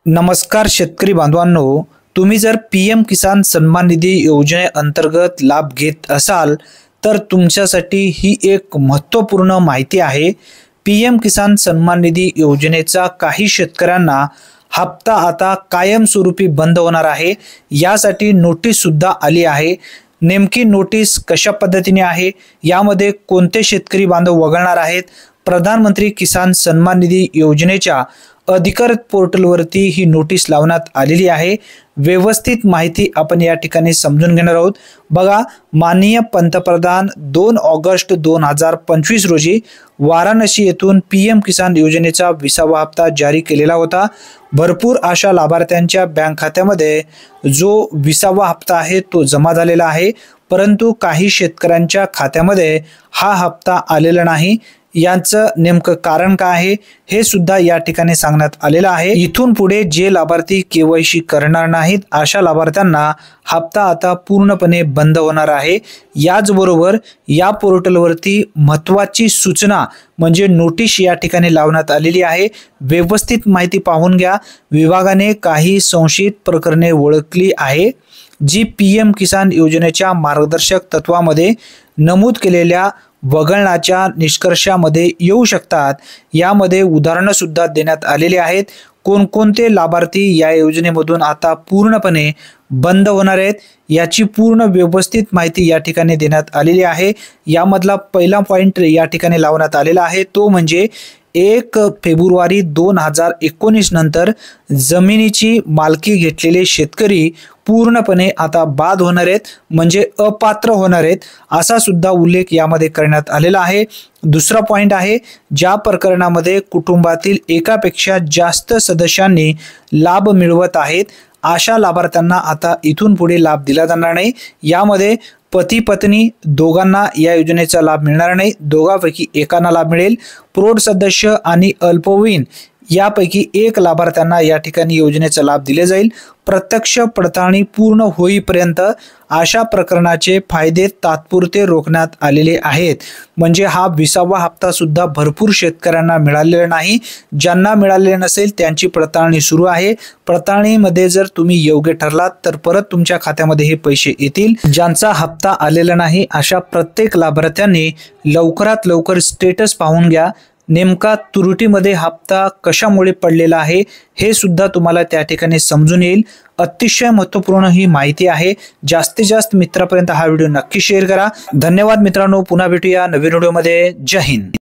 नमस्कार शेतकरी बांधवांनो, तुम्ही जर पीएम किसान सन्मान निधी योजनेअंतर्गत लाभ घेत असाल तर तुमच्यासाठी ही एक महत्त्वपूर्ण माहिती आहे। पीएम किसान सन्मान निधी योजनेचा काही शेतकऱ्यांना हप्ता आता कायमस्वरूपी बंद होणार आहे। यासाठी नोटीस सुद्धा आली आहे। नेमकी नोटीस कशा पद्धतीने आहे, यामध्ये कोणते शेतकरी बांधव वगळणार आहेत, प्रधानमंत्री किसान सन्मान निधी योजनेच्या अधिकृत पोर्टलवरती ही नोटीस लावण्यात आलेली आहे। व्यवस्थित माहिती आपण या ठिकाणी समजून घेणार आहोत। बघा, माननीय पंतप्रधान 2 ऑगस्ट 2025 रोजी वाराणसी येथून पीएम किसान योजनेचा 20वा हप्ता जारी केलेला होता। भरपूर अशा लाभार्थ्यांच्या बँक खात्यामध्ये जो 20वा हप्ता आहे तो जमा झालेला आहे, परंतु काही शेतकऱ्यांच्या खात्यामध्ये हा हप्ता आलेला नाही। यांचं नेमकं कारण काय आहे हे सुद्धा या ठिकाणी सांगण्यात आलेलं आहे। इथून पुढे जे लाभार्थी केवायसी करणार नाहीत अशा लाभार्थ्यांना हप्ता आता पूर्णपणे बंद होणार आहे। याचबरोबर या पोर्टलवरती महत्त्वाची सूचना म्हणजे नोटीस या ठिकाणी लावण्यात आलेली आहे। व्यवस्थित माहिती पाहून घ्या। विभागाने काही संशयित प्रकरणे ओळखली आहे जी पीएम किसान योजनेच्या मार्गदर्शक तत्वामध्ये नमूद केलेल्या वगळण्याच्या निष्कर्षामध्ये येऊ शकतात। यामध्ये उदाहरणं सुद्धा देण्यात आलेली आहेत। कोणकोणते लाभार्थी या योजनेमधून आता पूर्णपणे बंद होणार आहेत याची पूर्ण व्यवस्थित माहिती या ठिकाणी देण्यात आलेली आहे। यामधला पहिला पॉइंट या ठिकाणी लावण्यात आलेला आहे तो म्हणजे 1 फेब्रुवारी 2019 नंतर जमिनीची मालकी घेतलेले शेतकरी पूर्णपणे आता बाद होणार आहेत, म्हणजे अपात्र होणार आहेत असा सुद्धा उल्लेख यामध्ये करण्यात आलेला आहे। दुसरा पॉइंट आहे, ज्या प्रकरणामध्ये कुटुंबातील एकापेक्षा जास्त सदस्यांनी लाभ मिळवत आहेत अशा लाभार्थ्यांना आता इथून पुढे लाभ दिला जाणार नाही। यामध्ये पती पत्नी दोघांना या योजनेचा लाभ मिळणार नाही, दोघांपैकी एकांना लाभ मिळेल। प्रौढ सदस्य आणि अल्पवयीन यापैकी एक लाभार्थ्यांना या ठिकाणी योजनेचा लाभ दिले जाईल। प्रत्यक्ष पडताळणी पूर्ण होईपर्यंत अशा प्रकरणाचे फायदे तात्पुरते रोखण्यात आलेले आहेत। म्हणजे हा 20वा हप्ता सुद्धा भरपूर शेतकऱ्यांना मिळालेला नाही। ज्यांना मिळालेले नसेल त्यांची पडताळणी सुरू आहे। पडताळणीमध्ये जर तुम्ही योग्य ठरलात तर परत तुमच्या खात्यामध्ये हे पैसे येतील। ज्यांचा हप्ता आलेला नाही अशा प्रत्येक लाभार्थ्यांनी लवकरात लवकर स्टेटस पाहून घ्या। नेमका त्रुटीमध्ये हप्ता कशामुळे पडलेला आहे हे सुद्धा तुम्हाला त्या ठिकाणी समजून येईल। अतिशय महत्त्वपूर्ण ही माहिती आहे। जास्तीत जास्त मित्रांपर्यंत हा व्हिडिओ नक्की शेअर करा। धन्यवाद मित्रांनो, पुन्हा भेटूया नवीन व्हिडिओमध्ये। जय हिंद।